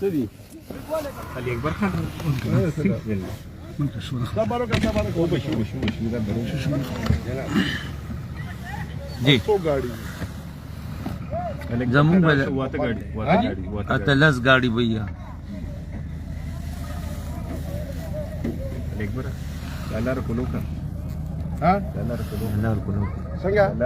सही अली अकबर खान जी जम्मू गाड़ी अतलस गाड़ी भैया अली अकबर लालार कोलो का हाँ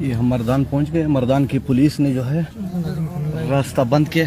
ये हम मर्दान पहुंच गए। मर्दान की पुलिस ने जो है रास्ता बंद किया।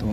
तो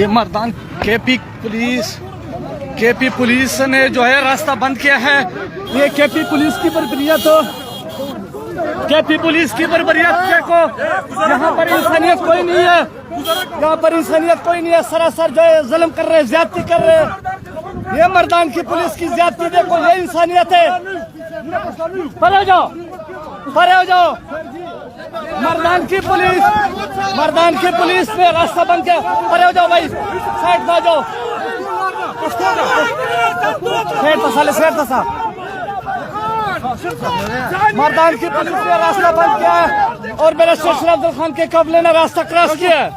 ये मर्दान केपी पुलिस ने जो है रास्ता बंद किया है। ये केपी पुलिस की बर्बरियत केपी पुलिस की बर्बरियत देखो। यहाँ पर इंसानियत कोई नहीं है, यहाँ पर इंसानियत कोई नहीं है। सरासर जो है जुल्म कर रहे, ज्यादती कर रहे। ये मर्दान की पुलिस की ज्यादती देखो, ये इंसानियत है। परे हो जाओ, परे हो जाओ। मर्दान की पुलिस ने रास्ता बंद किया। परे हो जाओ भाई, साइड में आ जाओ। मर्दान की पुलिस ने रास्ता बंद किया है और मेरे शेख अब्दुल खान के कबले ने रास्ता क्रॉस किया है।